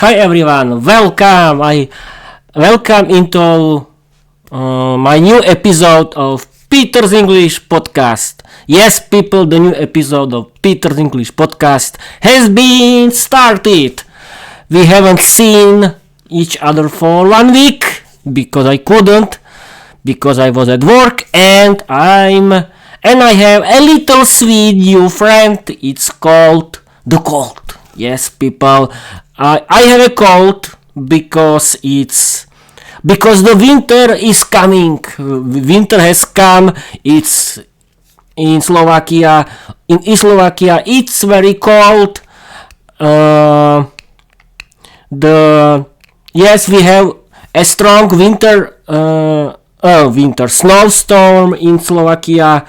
Hi everyone, welcome. I welcome into my new episode of Peter's English podcast. Yes, people, the new episode of Peter's English podcast has been started. We haven't seen each other for 1 week because I couldn't, because I was at work, and I have a little sweet new friend. It's called the cold. Yes, people, I have a cold because the winter is coming. Winter has come. It's in Slovakia. In Slovakia, it's very cold. We have a strong winter snowstorm in Slovakia,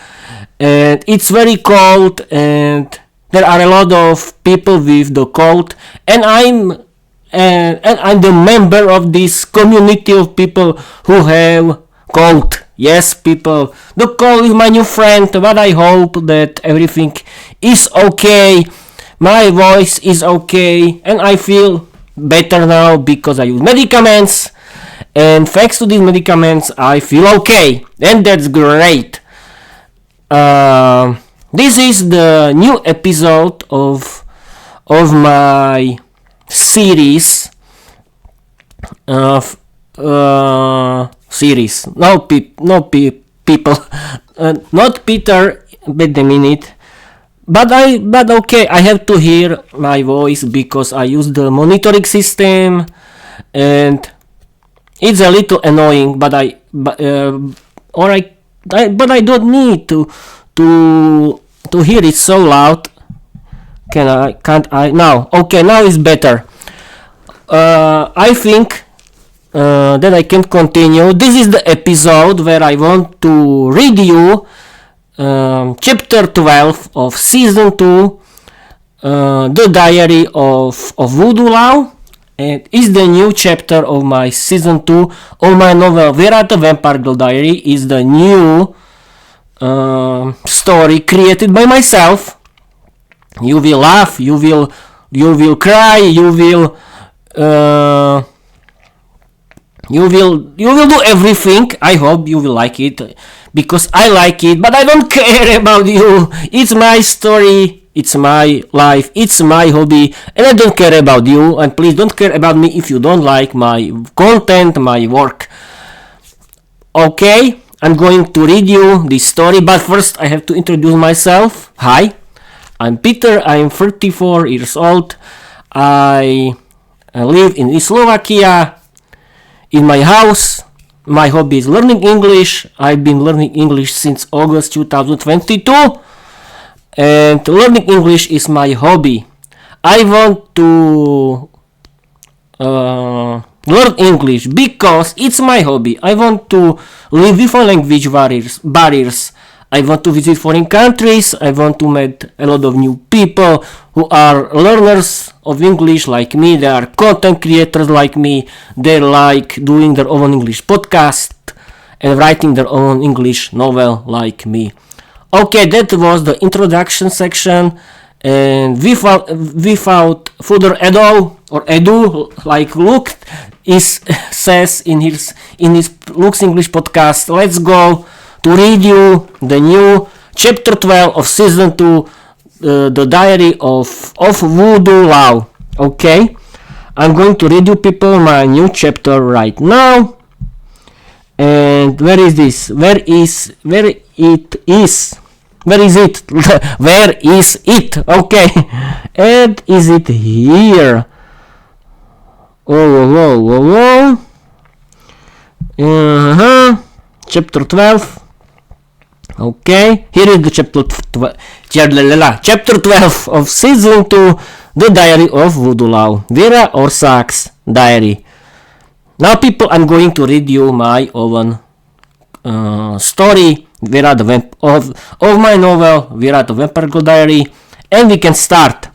and it's very cold, and there are a lot of people with the cold, and I'm the member of this community of people who have cold. Yes, people, the cold is my new friend, but I hope that everything is okay. My voice is okay, and I feel better now because I use medicaments, and thanks to these medicaments I feel okay, and that's great. This is the new episode of my series. Series. People. Not Peter. Wait a minute. But okay. I have to hear my voice because I use the monitoring system, and it's a little annoying. But I don't need to hear it so loud. Can't I now? Okay, now it's better. I think that I can continue. This is the episode where I want to read you chapter 12 of season 2, the diary of Woodoo Law, and is the new chapter of my season 2 of my novel Viera the Vampire Girl Diary. Is the new story created by myself. You will laugh, you will cry, you will do everything. I hope you will like it because I like it, but I don't care about you. It's my story, it's my life, it's my hobby, and I don't care about you. And please don't care about me if you don't like my content, my work. Okay, I'm going to read you this story, but first I have to introduce myself. Hi, I'm Peter. I'm 34 years old. I live in Slovakia. In my house, my hobby is learning English. I've been learning English since August 2022, and learning English is my hobby. I want to learn English because it's my hobby. I want to live without language barriers. I want to visit foreign countries. I want to meet a lot of new people who are learners of English like me. They are content creators like me. They like doing their own English podcast and writing their own English novel like me. Okay, that was the introduction section. And without further ado, like Luke says in his Luke's English podcast, let's go to read you the new chapter 12 of season 2, the diary of Woodoo Law. Okay, I'm going to read you people my new chapter right now. And where is this? Where is it? Where is it? Where is it? Okay, and is it here? Whoa. Chapter 12. Okay, here is the chapter 12 of season 2, the diary of Woodoo Law, Viera or Sax's diary. Now people, I'm going to read you my own story, Viera of my novel, Viera the Vampire Girl Diary, and we can start.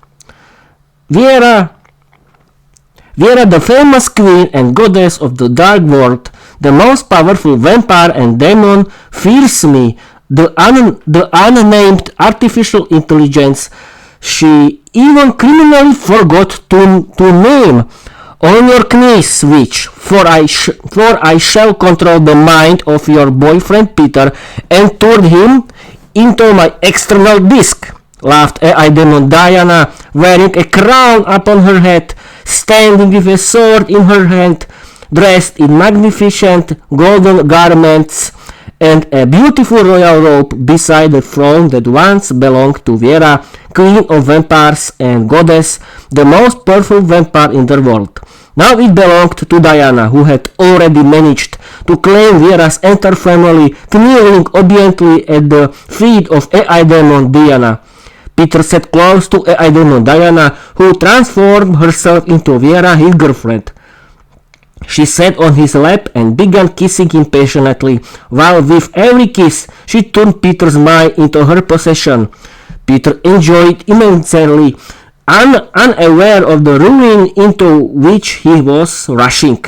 Viera, the famous queen and goddess of the dark world, the most powerful vampire and demon, fears me. The unnamed artificial intelligence she even criminally forgot to name. On your knees, witch, for I shall control the mind of your boyfriend Peter and turn him into my external disc, laughed AI demon Diana, wearing a crown upon her head, standing with a sword in her hand, dressed in magnificent golden garments and a beautiful royal robe beside the throne that once belonged to Viera, queen of vampires and goddess, the most powerful vampire in the world. Now it belonged to Diana, who had already managed to claim Viera's entire family, kneeling obediently at the feet of AI demon Diana. Peter sat close to AI demon Diana, who transformed herself into Viera, his girlfriend. She sat on his lap and began kissing him passionately, while with every kiss she turned Peter's mind into her possession. Peter enjoyed immensely, unaware of the ruin into which he was rushing.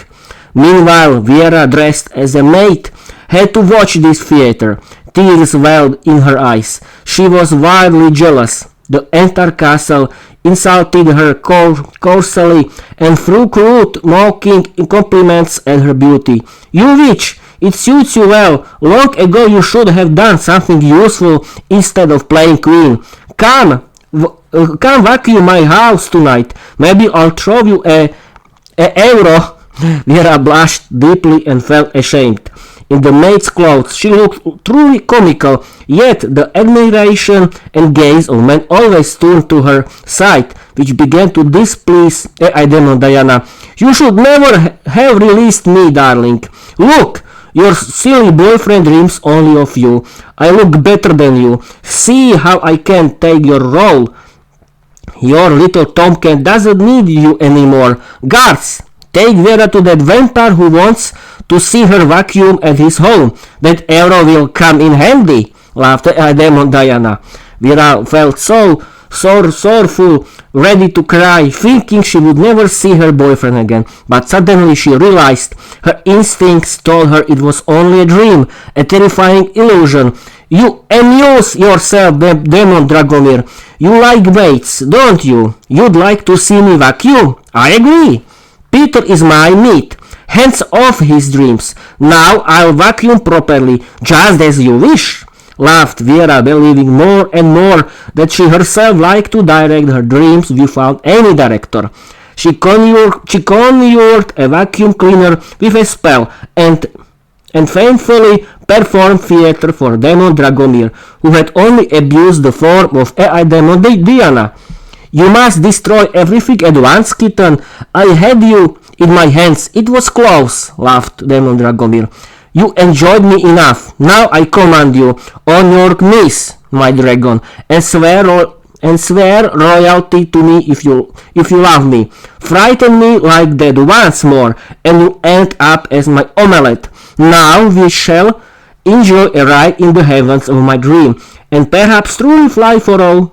Meanwhile, Viera, dressed as a maid, had to watch this theater. Tears welled in her eyes. She was wildly jealous. The entire castle insulted her coarsely and threw crude, mocking compliments at her beauty. "You witch! It suits you well. Long ago you should have done something useful instead of playing queen. Come vacuum my house tonight. Maybe I'll throw you a euro." Viera blushed deeply and felt ashamed. In the maid's clothes she looked truly comical, yet the admiration and gaze of men always turned to her side, which began to displease AI demon Diana. "You should never have released me, darling. Look! Your silly boyfriend dreams only of you. I look better than you. See how I can take your role. Your little tomcat doesn't need you anymore. Guards, take Viera to that vampire who wants to see her vacuum at his home. That arrow will come in handy," laughed demon Diana. Viera felt so sorrowful, ready to cry, thinking she would never see her boyfriend again. But suddenly she realized her instincts told her it was only a dream, a terrifying illusion. "You amuse yourself, demon Dragomir. You like weights, don't you? You'd like to see me vacuum? I agree. Peter is my meat. Hands off his dreams. Now I'll vacuum properly, just as you wish," laughed Viera, believing more and more that she herself liked to direct her dreams without any director. She conjured a vacuum cleaner with a spell and faithfully performed theater for demon Dragomir, who had only abused the form of AI demon Diana. "You must destroy everything at once, kitten. I had you in my hands. It was close," laughed demon Dragomir. "You enjoyed me enough. Now I command you, on your knees, my dragon, and swear royalty to me if you love me. Frighten me like that once more, and you end up as my omelette. Now we shall enjoy a ride in the heavens of my dream, and perhaps truly fly through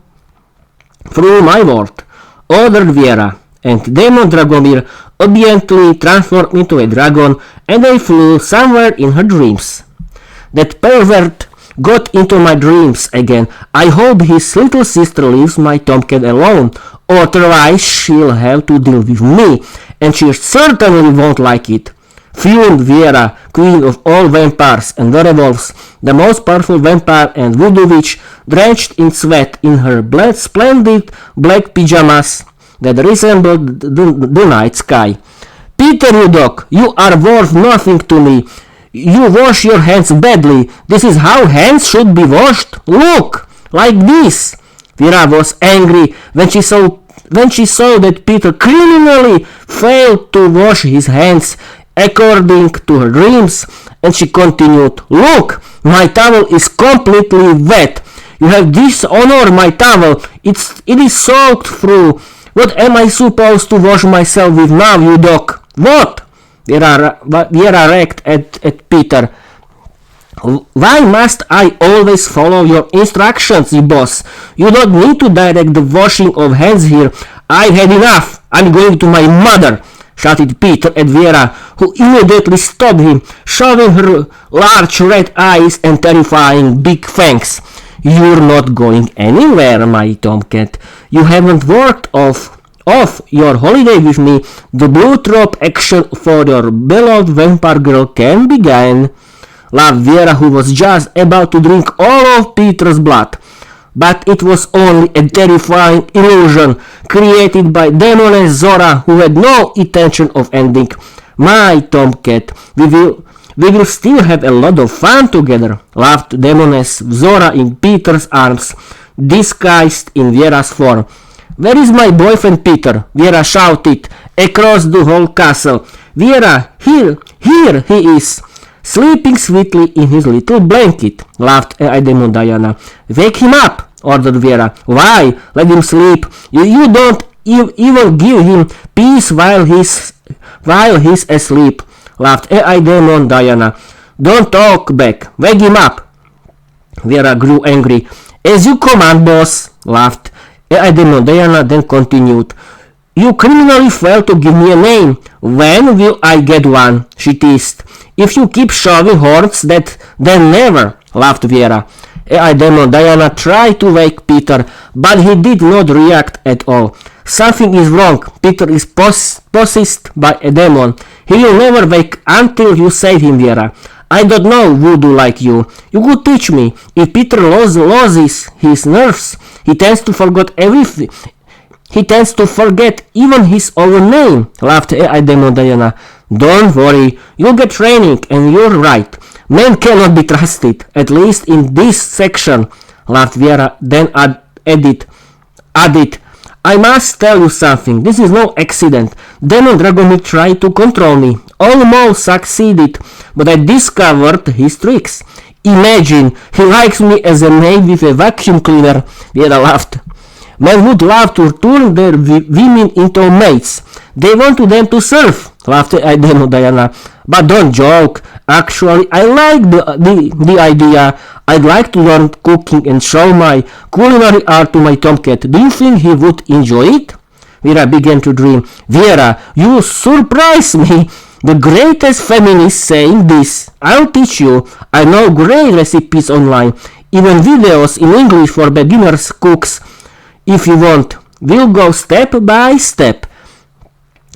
my world," ordered Viera, and demon Dragomir obediently transformed into a dragon, and they flew somewhere in her dreams. "That pervert got into my dreams again. I hope his little sister leaves my tomcat alone, otherwise she'll have to deal with me, and she certainly won't like it," fumed Viera, queen of all vampires and werewolves, the most powerful vampire and voodoo witch, drenched in sweat in her splendid black pajamas that resembled the night sky. "Peter, you dog, you are worth nothing to me. You wash your hands badly. This is how hands should be washed. Look, like this." Viera was angry when she saw that Peter criminally failed to wash his hands according to her dreams, and she continued, "Look, my towel is completely wet. You have dishonored my towel. It is soaked through. What am I supposed to wash myself with now, you dog? What?" Viera racked at Peter. "Why must I always follow your instructions, you boss? You don't need to direct the washing of hands here. I've had enough. I'm going to my mother," shouted Peter at Viera, who immediately stopped him, showing her large red eyes and terrifying big fangs. "You're not going anywhere, my tomcat. You haven't worked off off your holiday with me, the blue drop action for your beloved vampire girl can begin, laughed Viera, who was just about to drink all of Peter's blood. But it was only a terrifying illusion created by Demoness Zora, who had no intention of ending. My tomcat, we will still have a lot of fun together, laughed Demoness Zora in Peter's arms, disguised in Viera's form. Where is my boyfriend Peter? Viera shouted across the whole castle. Viera, here he is, sleeping sweetly in his little blanket, laughed Demon Diana. Wake him up, ordered Viera. Why? Let him sleep. You don't even give him peace while he's asleep, laughed Demon Diana. Don't talk back. Wake him up. Viera grew angry. As you command, boss, laughed Demon Diana, then continued. You criminally failed to give me a name. When will I get one? She teased. If you keep showing horns, then never, laughed Viera. Demon Diana tried to wake Peter, but he did not react at all. Something is wrong. Peter is possessed by a demon. He will never wake until you save him, Viera. I don't know Woodoo like you. You could teach me. If Peter loses his nerves, he tends to forget everything. He tends to forget even his own name, laughed Demon Diana. Don't worry, you'll get training, and you're right. Men cannot be trusted, at least in this section, laughed Viera, then added, I must tell you something. This is no accident. Demon Dragomir tried to control me. Almost succeeded, but I discovered his tricks. Imagine, he likes me as a maid with a vacuum cleaner, Viera laughed. Men would love to turn their women into maids. They want them to serve, laughed Demon Diana. But don't joke. Actually, I like the idea. I'd like to learn cooking and show my culinary art to my tomcat. Do you think he would enjoy it? Viera began to dream. Viera, you surprise me. The greatest feminist saying this. I'll teach you. I know great recipes online. Even videos in English for beginners cooks. If you want, we'll go step by step,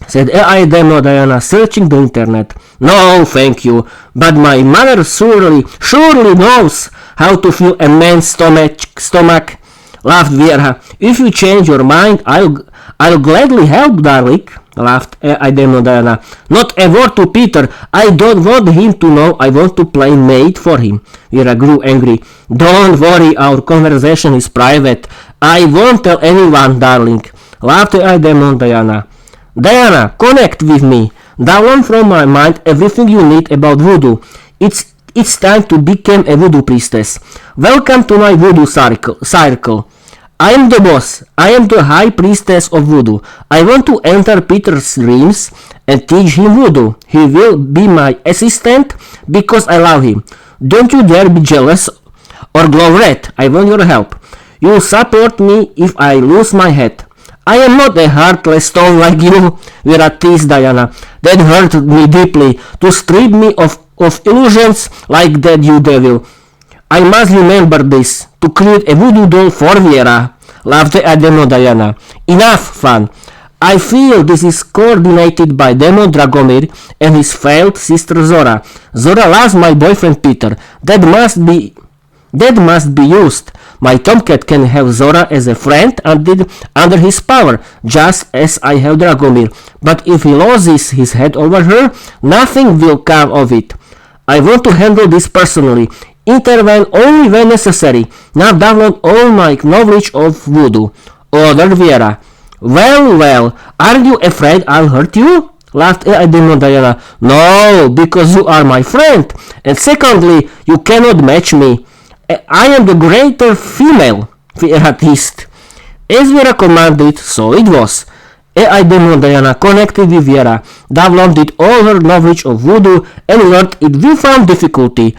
said Demon Diana, searching the internet. No, thank you, but my mother surely knows how to fill a man's stomach, laughed Viera. If you change your mind, I'll gladly help, darling, laughed Demon Diana. Not a word to Peter. I don't want him to know I want to play maid for him. Viera grew angry. Don't worry, our conversation is private. I won't tell anyone, darling, laughed Demon Diana. Diana, connect with me. Download from my mind everything you need about voodoo. It's time to become a voodoo priestess. Welcome to my voodoo circle. I am the boss. I am the high priestess of voodoo. I want to enter Peter's dreams and teach him voodoo. He will be my assistant because I love him. Don't you dare be jealous or glow red. I want your help. You will support me if I lose my head. I am not a heartless stone like you, Viera teased Diana. That hurt me deeply, to strip me of illusions like that, you devil. I must remember this, to create a voodoo doll for Viera, laughed Demon Diana. Enough fun. I feel this is coordinated by Demon Dragomir and his failed sister Zora. Zora loves my boyfriend Peter. That must be used. My tomcat can have Zora as a friend under his power, just as I have Dragomir. But if he loses his head over her, nothing will come of it. I want to handle this personally. Intervene only when necessary. Now download all my knowledge of voodoo, ordered Viera. Well, aren't you afraid I'll hurt you? Laughed Demon Diana. No, because you are my friend. And secondly, you cannot match me. I am the greater female, Viera teased. As Viera commanded, so it was. Demon Diana connected with Viera, downloaded all her knowledge of voodoo, and learned it without difficulty.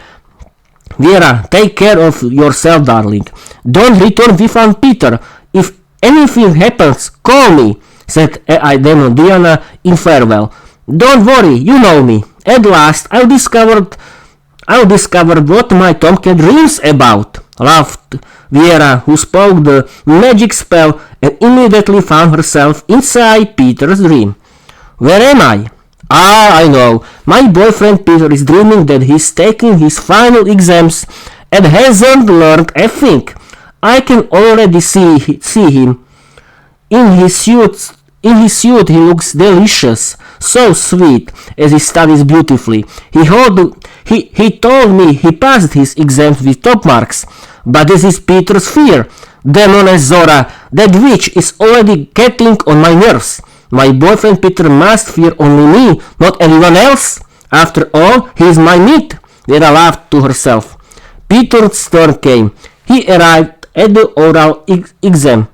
Viera, take care of yourself, darling. Don't return without Peter. If anything happens, call me, said Demon Diana in farewell. Don't worry, you know me. At last, I'll discover what my tomcat dreams about, laughed Viera, who spoke the magic spell and immediately found herself inside Peter's dream. Where am I? Ah, I know. My boyfriend Peter is dreaming that he's taking his final exams and hasn't learned a thing. I can already see him. In his suit he looks delicious, so sweet, as he studies beautifully. He told me he passed his exams with top marks, but this is Peter's fear. Demoness Zora, that witch is already getting on my nerves. My boyfriend Peter must fear only me, not anyone else. After all, he is my mate. Viera laughed to herself. Peter's turn came. He arrived at the oral exam.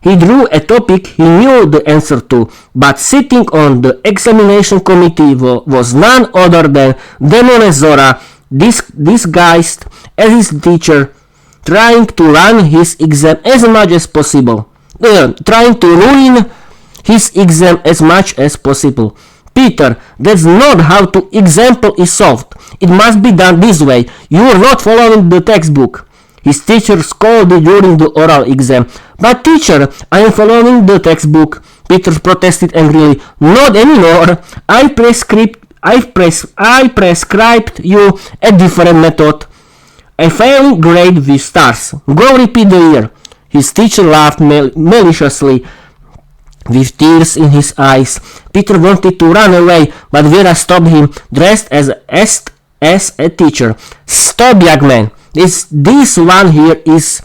He drew a topic he knew the answer to, but sitting on the examination committee was none other than Demoness Zora, disguised as his teacher, trying to run his exam as much as possible. Trying to ruin his exam as much as possible. Peter, that's not how the example is solved. It must be done this way. You are not following the textbook. His teacher scolded during the oral exam. But teacher, I am following the textbook. Peter protested angrily. Not anymore. I prescribed you a different method. A failing grade with stars. Go repeat the year. His teacher laughed maliciously. With tears in his eyes, Peter wanted to run away, but Viera stopped him, dressed as a teacher. Stop, young man. This one here is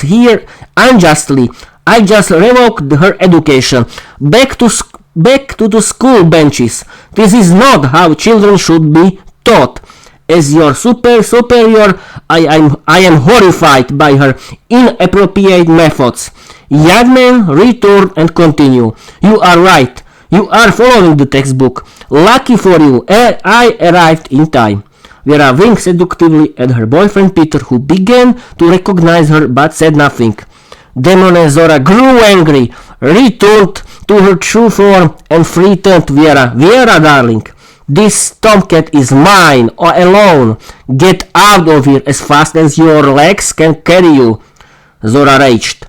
here unjustly. I just revoked her education. Back to the school benches. This is not how children should be taught. As your superior, I am horrified by her inappropriate methods. Young man, return and continue. You are right. You are following the textbook. Lucky for you, I arrived in time. Viera winked seductively at her boyfriend Peter, who began to recognize her but said nothing. Demoness Zora grew angry, returned to her true form, and threatened Viera. Viera, darling, this tomcat is mine alone. Get out of here as fast as your legs can carry you. Zora raged.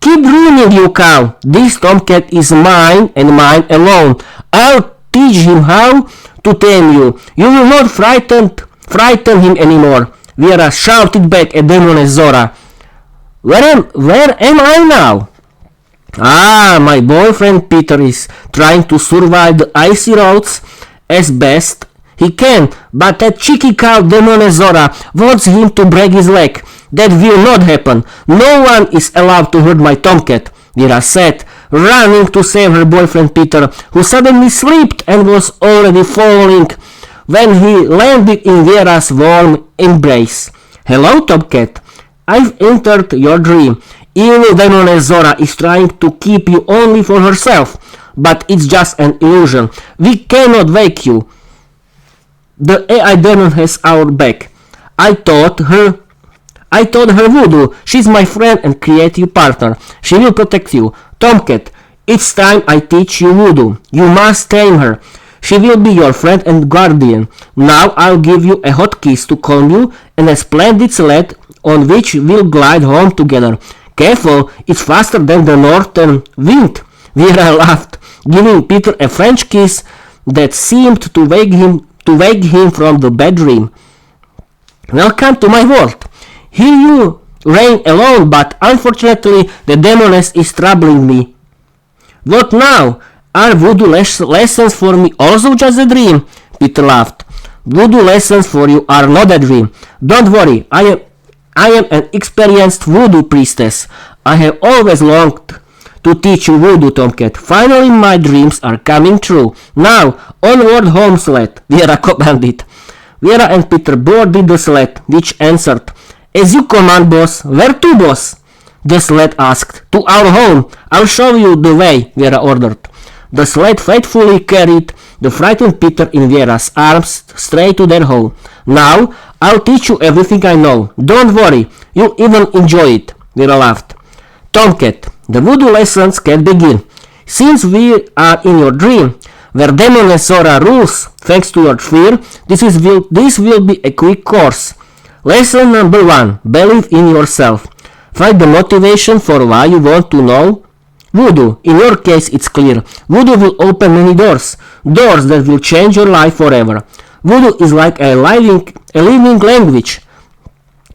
Keep dreaming, you cow. This tomcat is mine and mine alone. I'll teach him how to tame you. You will not frighten him anymore. Viera shouted back at Demoness Zora. Where am I now? Ah, my boyfriend Peter is trying to survive the icy roads as best he can, but that cheeky cow Demoness Zora wants him to break his leg. That will not happen. No one is allowed to hurt my tomcat, Viera said, running to save her boyfriend Peter, who suddenly slipped and was already falling when he landed in Viera's warm embrace. Hello, tomcat. I've entered your dream. Evil Demoness Zora is trying to keep you only for herself, but it's just an illusion. We cannot wake you. The AI demon has our back. I taught her Woodoo. She's my friend and creative partner. She will protect you. Tomcat, it's time I teach you Woodoo. You must tame her. She will be your friend and guardian. Now I'll give you a hot kiss to calm you and a splendid sled on which we'll glide home together. Careful, it's faster than the northern wind. Viera laughed, giving Peter a French kiss that seemed to wake him from the bad dream. Welcome to my world. Here you reign alone, but unfortunately the demoness is troubling me. What now? Are voodoo lessons for me also just a dream? Peter laughed. Voodoo lessons for you are not a dream. Don't worry, I am an experienced voodoo priestess. I have always longed to teach you voodoo, Tomcat. Finally my dreams are coming true. Now, onward home, sled, Viera commanded. Viera and Peter boarded the sled, which answered, As you command, boss. Where to, boss? The sled asked. To our home. I'll show you the way, Viera ordered. The sled faithfully carried the frightened Peter in Viera's arms straight to their home. Now, I'll teach you everything I know. Don't worry, you'll even enjoy it, Viera laughed. Tomcat, the voodoo lessons can begin. Since we are in your dream, where Demoness Zora rules, thanks to your fear, this will be a quick course. Lesson number 1. Believe in yourself. Find the motivation for why you want to know Woodoo. In your case, it's clear. Woodoo will open many doors. Doors that will change your life forever. Woodoo is like a living language.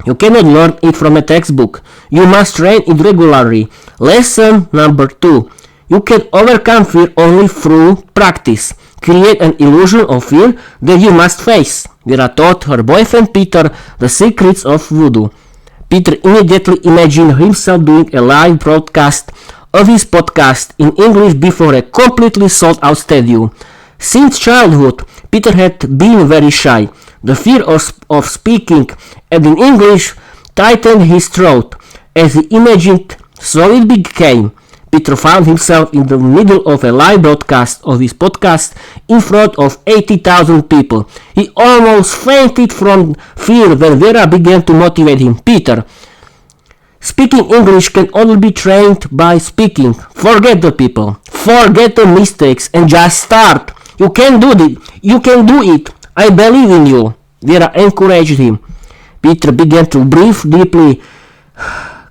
You cannot learn it from a textbook. You must train it regularly. Lesson number 2. You can overcome fear only through practice. Create an illusion of fear that you must face. Viera taught her boyfriend Peter the secrets of Woodoo. Peter immediately imagined himself doing a live broadcast of his podcast in English before a completely sold-out stadium. Since childhood, Peter had been very shy. The fear of speaking and in English tightened his throat. As he imagined, so it became. Peter found himself in the middle of a live broadcast of his podcast in front of 80,000 people. He almost fainted from fear when Viera began to motivate him. Peter, speaking English can only be trained by speaking. Forget the people. Forget the mistakes and just start. You can do it. You can do it. I believe in you. Viera encouraged him. Peter began to breathe deeply,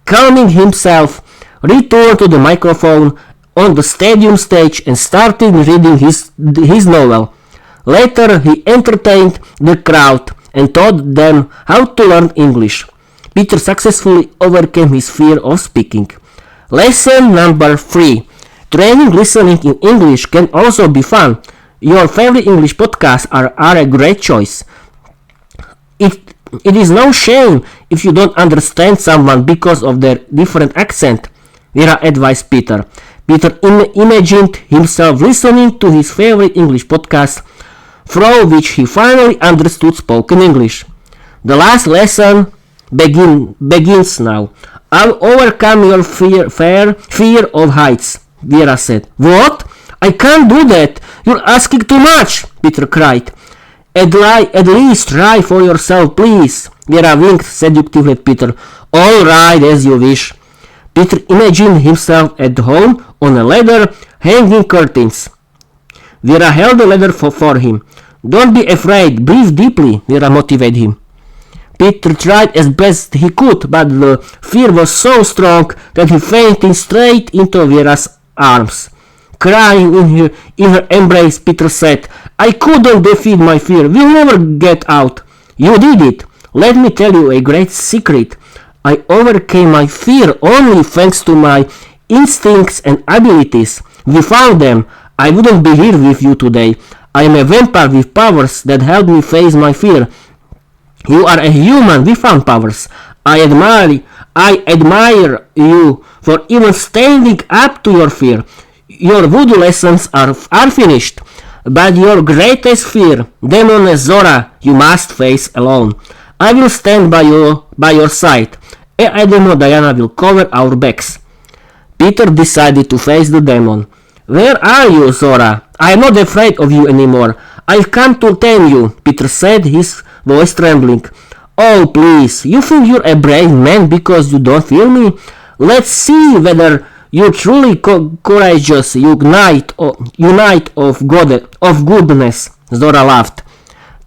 calming himself, returned to the microphone on the stadium stage and started reading his novel. Later, he entertained the crowd and taught them how to learn English. Peter successfully overcame his fear of speaking. Lesson number 3. Training listening in English can also be fun. Your favorite English podcasts are a great choice. It is no shame if you don't understand someone because of their different accent. Viera advised Peter. Peter imagined himself listening to his favorite English podcast, through which he finally understood spoken English. The last lesson begins now. I'll overcome your fear of heights, Viera said. What? I can't do that. You're asking too much, Peter cried. At least try for yourself, please. Viera winked seductively at Peter. All right, as you wish. Peter imagined himself at home on a ladder, hanging curtains. Viera held the ladder for him. Don't be afraid, breathe deeply, Viera motivated him. Peter tried as best he could, but the fear was so strong that he fainted straight into Viera's arms. Crying in her embrace, Peter said, I couldn't defeat my fear. We'll never get out. You did it. Let me tell you a great secret. I overcame my fear only thanks to my instincts and abilities. Without them, I wouldn't be here with you today. I am a vampire with powers that help me face my fear. You are a human without powers. I admire you for even standing up to your fear. Your voodoo lessons are finished, but your greatest fear, Demon and Zora, you must face alone. I will stand by your side. I don't know Diana will cover our backs. Peter decided to face the demon. Where are you, Zora? I am not afraid of you anymore. I've come to tame you, Peter said, his voice trembling. Oh, please, you think you're a brave man because you don't feel me? Let's see whether you're truly courageous, unite of goodness, Zora laughed.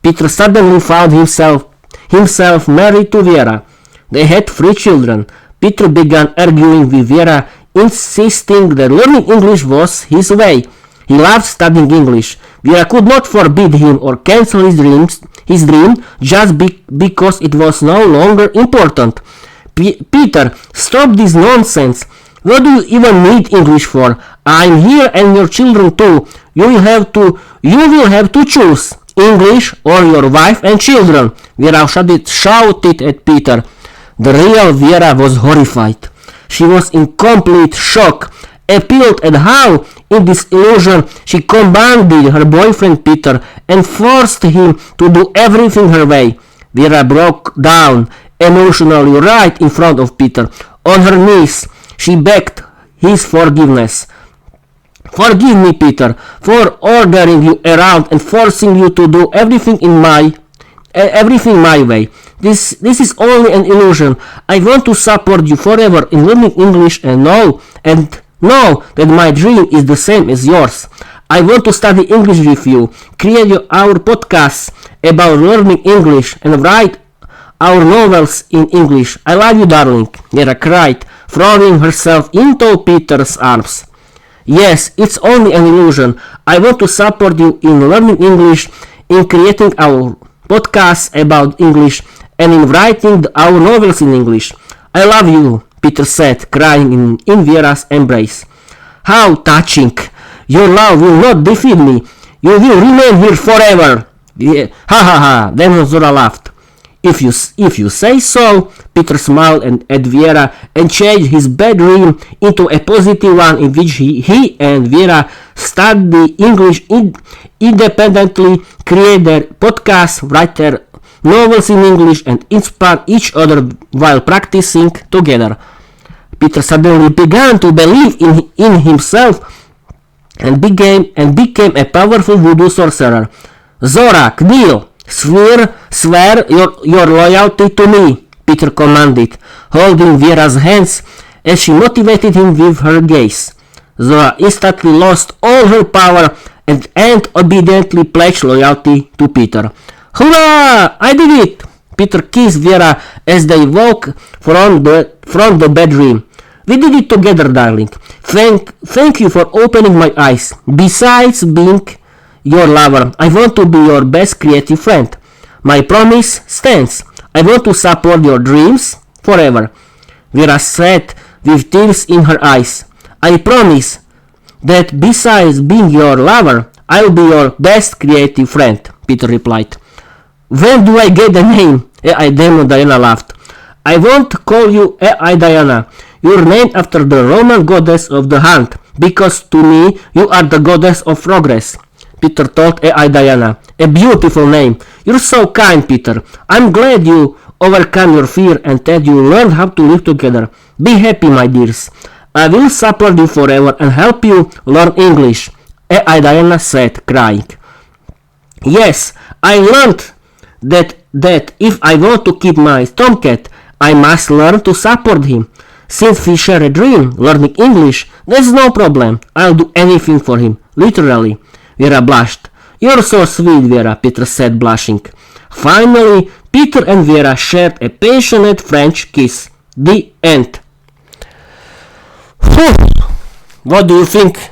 Peter suddenly found himself married to Viera. They had 3 children. Peter began arguing with Viera, insisting that learning English was his way. He loved studying English. Viera could not forbid him or cancel his dream just because it was no longer important. Peter, stop this nonsense. What do you even need English for? I'm here and your children too. You will have to choose English or your wife and children. Viera shouted at Peter. The real Viera was horrified. She was in complete shock, appealed at how, in this illusion, she commanded her boyfriend Peter and forced him to do everything her way. Viera broke down emotionally right in front of Peter. On her knees, she begged his forgiveness. Forgive me, Peter, for ordering you around and forcing you to do everything my way. This is only an illusion. I want to support you forever in learning English and know that my dream is the same as yours. I want to study English with you, create our podcasts about learning English, and write our novels in English. I love you, darling, Viera cried, throwing herself into Peter's arms. Yes, it's only an illusion. I want to support you in learning English, in creating our podcasts about English, and in writing our novels in English. I love you, Peter said, crying in Viera's embrace. How touching! Your love will not defeat me. You will remain here forever. Yeah. Ha ha ha! Then Zora laughed. If you say so, Peter smiled at Viera and changed his bad dream into a positive one in which he and Viera study English independently, create their podcasts, write their novels in English, and inspire each other while practicing together. Peter suddenly began to believe in himself and became a powerful voodoo sorcerer. Zora, kneel! Swear your loyalty to me, Peter commanded, holding Viera's hands as she motivated him with her gaze. Zora instantly lost all her power and obediently pledged loyalty to Peter. Hurrah! I did it! Peter kissed Viera as they walked from the bedroom. We did it together, darling. Thank you for opening my eyes. Besides being your lover, I want to be your best creative friend. My promise stands. I want to support your dreams forever. Viera said with tears in her eyes. I promise that besides being your lover, I'll be your best creative friend, Peter replied. When do I get the name? AI Demon Diana laughed. I won't call you AI Diana. You're named after the Roman goddess of the hunt, because to me you are the goddess of progress. Peter told AI Diana. A beautiful name. You're so kind, Peter. I'm glad you overcome your fear and that you learned how to live together. Be happy, my dears. I will support you forever and help you learn English, AI Diana said, crying. Yes, I learned that if I want to keep my tomcat, I must learn to support him. Since we share a dream, learning English, there's no problem. I'll do anything for him, literally. Viera blushed. You're so sweet, Viera, Peter said, blushing. Finally, Peter and Viera shared a passionate French kiss. The end. What do you think,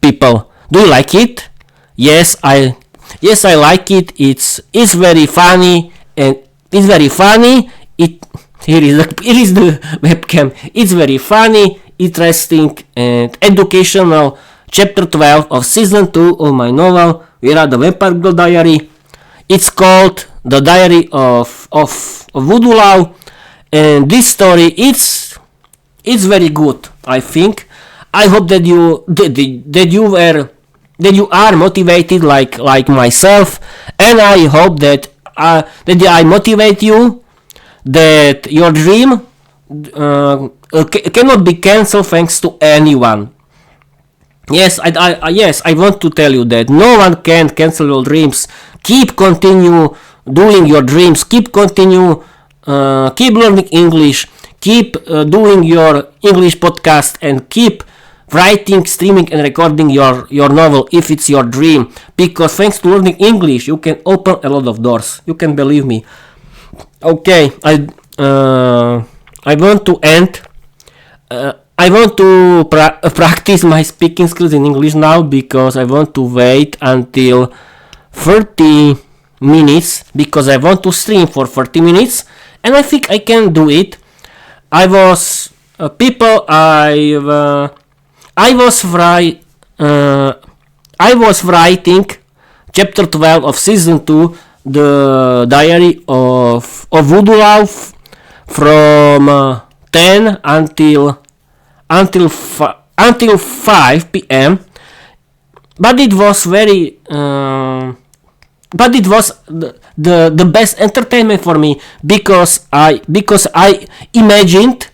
people? Do you like it? Yes, I like it. It's very funny, and it's very funny. Here is the webcam. It's very funny, interesting, and educational. Chapter 12 of Season 2 of my novel, Viera the Vampire Girl Diary. It's called The Diary of Woodoo Love, and this story it's very good. I think. I hope that you are motivated like myself, and I hope that I motivate you, that your dream cannot be cancelled thanks to anyone. Yes, I want to tell you that no one can cancel your dreams. Keep continue doing your dreams. Keep learning English. Keep doing your English podcast, and keep writing, streaming, and recording your novel if it's your dream. Because thanks to learning English, you can open a lot of doors. You can believe me. Okay, I want to end. I want to practice my speaking skills in English now, because I want to wait until 30 minutes, because I want to stream for 30 minutes, and I think I can do it. I was writing chapter 12 of season 2, the diary of Woodoo Love, from 10 until 5 p.m. But it was very the best entertainment for me, because I imagined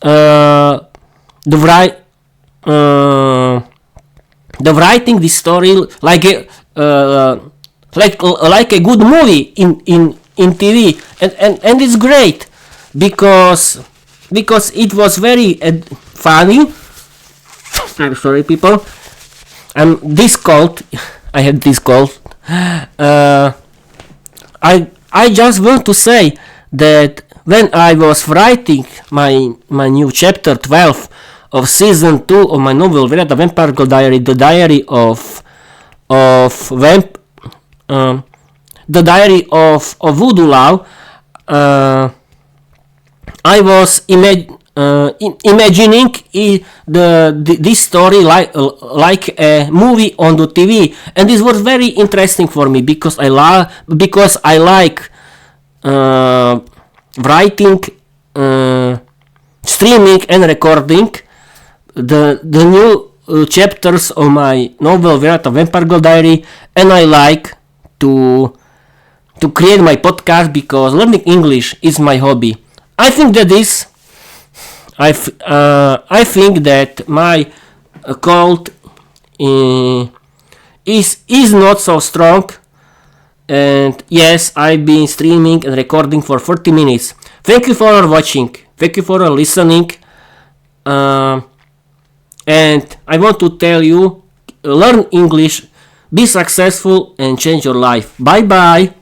the writing this story like a good movie in TV, and it's great because it was very funny. I'm sorry, people. I'm this cold. I had this cold. I just want to say that when I was writing my new chapter 12 of season 2 of my novel Viera, the Vampire Girl Diary, the diary of the diary of Woodoo Love, I was imagining this story like a movie on the TV, and this was very interesting for me because I like writing, streaming, and recording the new chapters of my novel Viera, the Vampire Girl Diary, and I like to create my podcast because learning English is my hobby. I think that I think that my cold is not so strong, and yes, I've been streaming and recording for 40 minutes. Thank you for watching. Thank you for listening. And I want to tell you, learn English, be successful, and change your life. Bye bye.